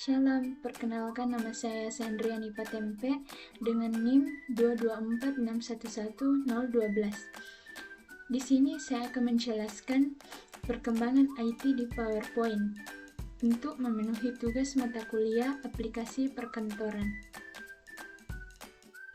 Shalom, perkenalkan nama saya Sandriani Patempe dengan NIM 224611012. Di sini saya akan menjelaskan perkembangan IT di PowerPoint untuk memenuhi tugas mata kuliah aplikasi perkantoran.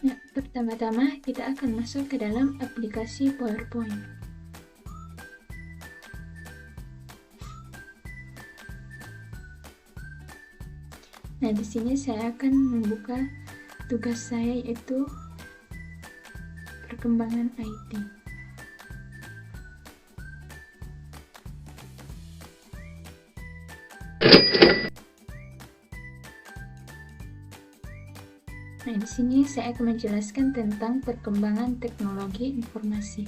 Nah, pertama-tama kita akan masuk ke dalam aplikasi PowerPoint. Nah, di sini saya akan membuka tugas saya, yaitu perkembangan IT. Nah, di sini saya akan menjelaskan tentang perkembangan teknologi informasi.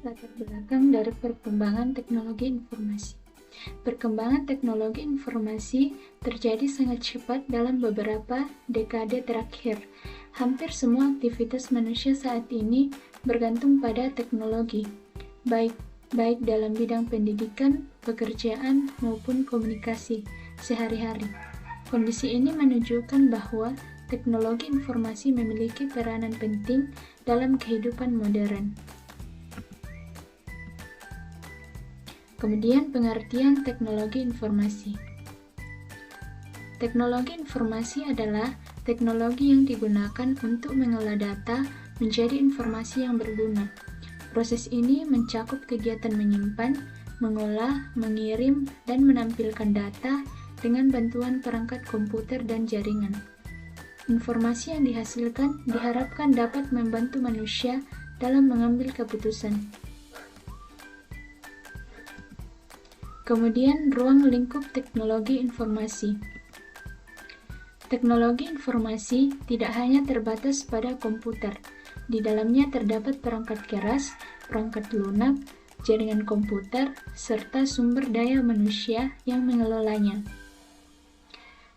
Latar belakang dari perkembangan teknologi informasi. Perkembangan teknologi informasi terjadi sangat cepat dalam beberapa dekade terakhir. Hampir semua aktivitas manusia saat ini bergantung pada teknologi, baik dalam bidang pendidikan, pekerjaan, maupun komunikasi sehari-hari. Kondisi ini menunjukkan bahwa teknologi informasi memiliki peranan penting dalam kehidupan modern. Kemudian pengertian teknologi informasi. Teknologi informasi adalah teknologi yang digunakan untuk mengolah data menjadi informasi yang berguna. Proses ini mencakup kegiatan menyimpan, mengolah, mengirim, dan menampilkan data dengan bantuan perangkat komputer dan jaringan. Informasi yang dihasilkan diharapkan dapat membantu manusia dalam mengambil keputusan. Kemudian, ruang lingkup teknologi informasi. Teknologi informasi tidak hanya terbatas pada komputer. Di dalamnya terdapat perangkat keras, perangkat lunak, jaringan komputer, serta sumber daya manusia yang mengelolanya.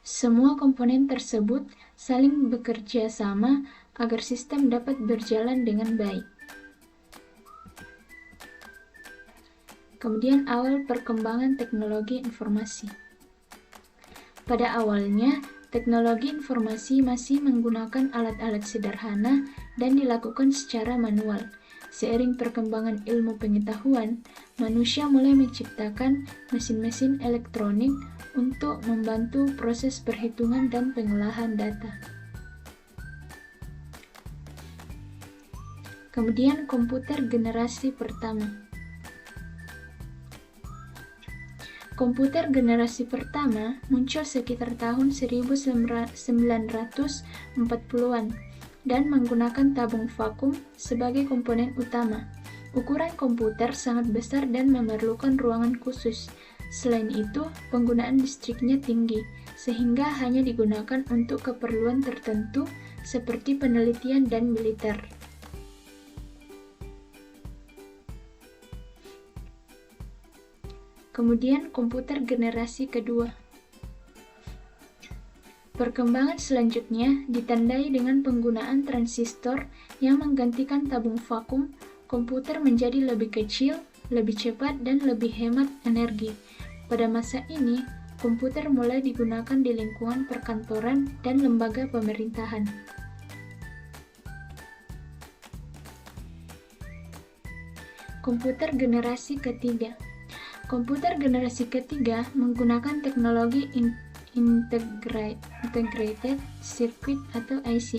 Semua komponen tersebut saling bekerja sama agar sistem dapat berjalan dengan baik. Kemudian awal perkembangan teknologi informasi. Pada awalnya, teknologi informasi masih menggunakan alat-alat sederhana dan dilakukan secara manual. Seiring perkembangan ilmu pengetahuan, manusia mulai menciptakan mesin-mesin elektronik untuk membantu proses perhitungan dan pengolahan data. Kemudian komputer generasi pertama. Komputer generasi pertama muncul sekitar tahun 1940-an dan menggunakan tabung vakum sebagai komponen utama. Ukuran komputer sangat besar dan memerlukan ruangan khusus. Selain itu, penggunaan listriknya tinggi, sehingga hanya digunakan untuk keperluan tertentu seperti penelitian dan militer. Kemudian komputer generasi kedua. Perkembangan selanjutnya ditandai dengan penggunaan transistor yang menggantikan tabung vakum. Komputer menjadi lebih kecil, lebih cepat, dan lebih hemat energi. Pada masa ini, komputer mulai digunakan di lingkungan perkantoran dan lembaga pemerintahan. Komputer generasi ketiga. Komputer generasi ketiga menggunakan teknologi Integrated Circuit atau IC.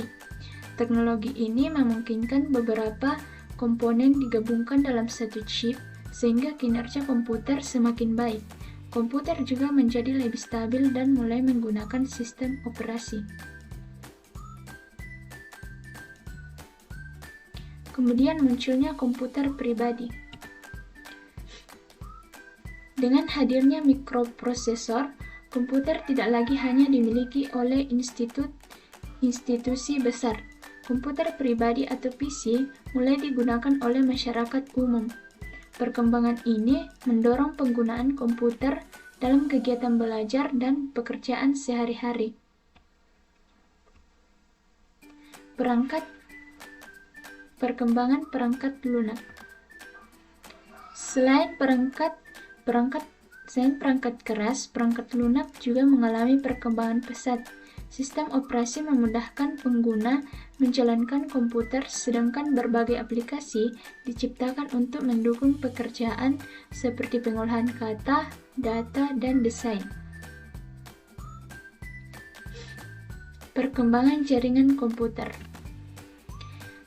Teknologi ini memungkinkan beberapa komponen digabungkan dalam satu chip, sehingga kinerja komputer semakin baik. Komputer juga menjadi lebih stabil dan mulai menggunakan sistem operasi. Kemudian munculnya komputer pribadi. Dengan hadirnya mikroprosesor, komputer tidak lagi hanya dimiliki oleh institusi besar. Komputer pribadi atau PC mulai digunakan oleh masyarakat umum. Perkembangan ini mendorong penggunaan komputer dalam kegiatan belajar dan pekerjaan sehari-hari. Perangkat Perkembangan perangkat lunak. Selain perangkat keras, perangkat lunak juga mengalami perkembangan pesat. Sistem operasi memudahkan pengguna menjalankan komputer, sedangkan berbagai aplikasi diciptakan untuk mendukung pekerjaan seperti pengolahan kata, data, dan desain. Perkembangan jaringan komputer.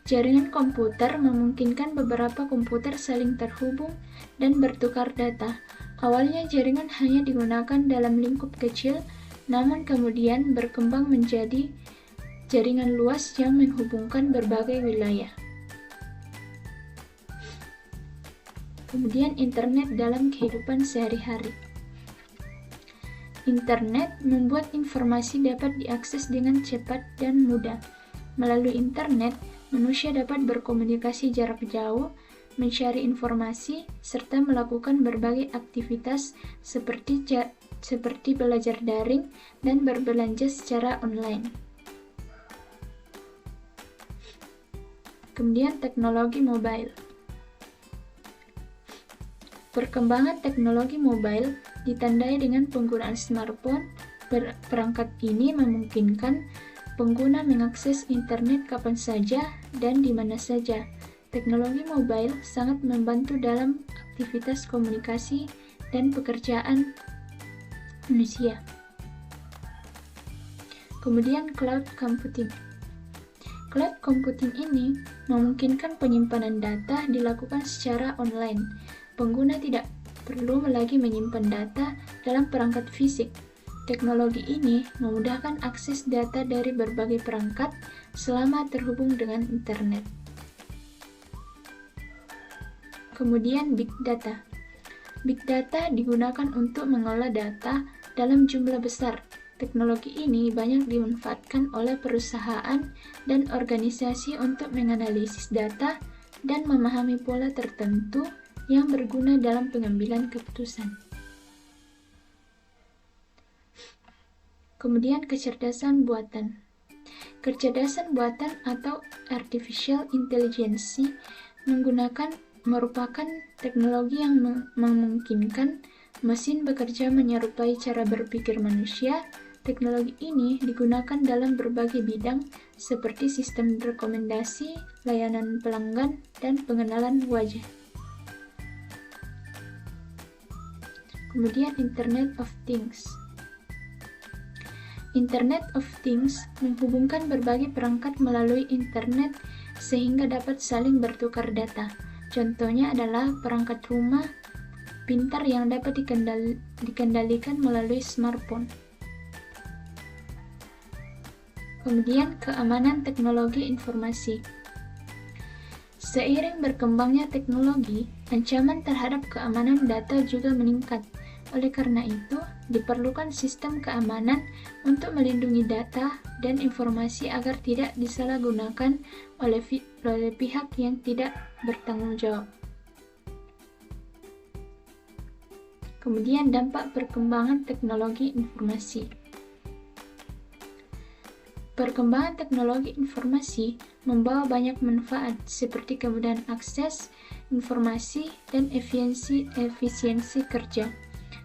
Jaringan komputer memungkinkan beberapa komputer saling terhubung dan bertukar data. Awalnya jaringan hanya digunakan dalam lingkup kecil, namun kemudian berkembang menjadi jaringan luas yang menghubungkan berbagai wilayah. Kemudian internet dalam kehidupan sehari-hari. Internet membuat informasi dapat diakses dengan cepat dan mudah. Melalui internet, manusia dapat berkomunikasi jarak jauh, mencari informasi, serta melakukan berbagai aktivitas seperti belajar daring dan berbelanja secara online. Kemudian teknologi mobile. Perkembangan teknologi mobile ditandai dengan penggunaan smartphone. Perangkat ini memungkinkan pengguna mengakses internet kapan saja dan di mana saja. Teknologi mobile sangat membantu dalam aktivitas komunikasi dan pekerjaan manusia. Kemudian cloud computing. Cloud computing ini memungkinkan penyimpanan data dilakukan secara online. Pengguna tidak perlu lagi menyimpan data dalam perangkat fisik. Teknologi ini memudahkan akses data dari berbagai perangkat selama terhubung dengan internet. Kemudian big data. Big data digunakan untuk mengolah data dalam jumlah besar. Teknologi ini banyak dimanfaatkan oleh perusahaan dan organisasi untuk menganalisis data dan memahami pola tertentu yang berguna dalam pengambilan keputusan. Kemudian kecerdasan buatan. Kecerdasan buatan atau artificial intelligence merupakan teknologi yang memungkinkan mesin bekerja menyerupai cara berpikir manusia. Teknologi ini digunakan dalam berbagai bidang seperti sistem rekomendasi, layanan pelanggan, dan pengenalan wajah. Kemudian Internet of Things. Internet of Things menghubungkan berbagai perangkat melalui internet sehingga dapat saling bertukar data. Contohnya adalah perangkat rumah pintar yang dapat dikendalikan melalui smartphone. Kemudian keamanan teknologi informasi. Seiring berkembangnya teknologi, ancaman terhadap keamanan data juga meningkat. Oleh karena itu, diperlukan sistem keamanan untuk melindungi data dan informasi agar tidak disalahgunakan oleh pihak yang tidak bertanggung jawab. Kemudian dampak perkembangan teknologi informasi. Perkembangan teknologi informasi membawa banyak manfaat seperti kemudahan akses informasi dan efisiensi kerja.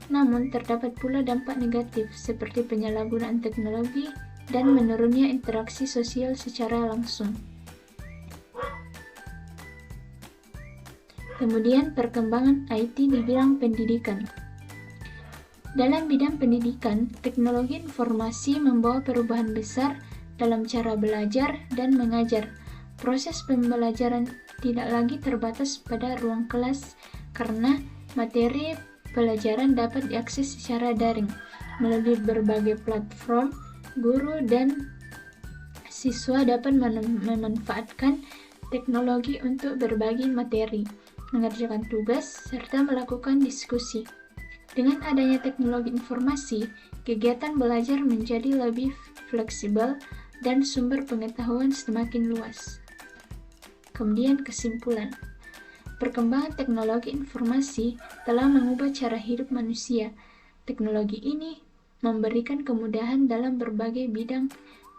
Namun, terdapat pula dampak negatif seperti penyalahgunaan teknologi dan menurunnya interaksi sosial secara langsung. Kemudian, perkembangan IT di bidang pendidikan. Dalam bidang pendidikan, teknologi informasi membawa perubahan besar dalam cara belajar dan mengajar. Proses pembelajaran tidak lagi terbatas pada ruang kelas karena materi pelajaran dapat diakses secara daring melalui berbagai platform. Guru dan siswa dapat memanfaatkan teknologi untuk berbagi materi, mengerjakan tugas, serta melakukan diskusi. Dengan adanya teknologi informasi, kegiatan belajar menjadi lebih fleksibel dan sumber pengetahuan semakin luas. Kemudian kesimpulan. Perkembangan teknologi informasi telah mengubah cara hidup manusia. Teknologi ini memberikan kemudahan dalam berbagai bidang,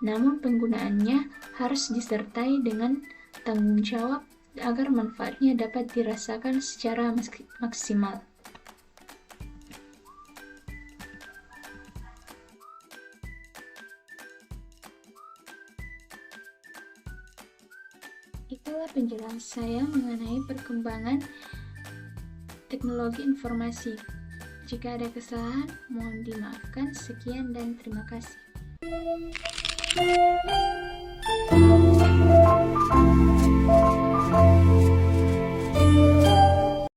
namun penggunaannya harus disertai dengan tanggung jawab agar manfaatnya dapat dirasakan secara maksimal. Itulah penjelasan saya mengenai perkembangan teknologi informasi. Jika ada kesalahan, mohon dimaafkan. Sekian dan terima kasih.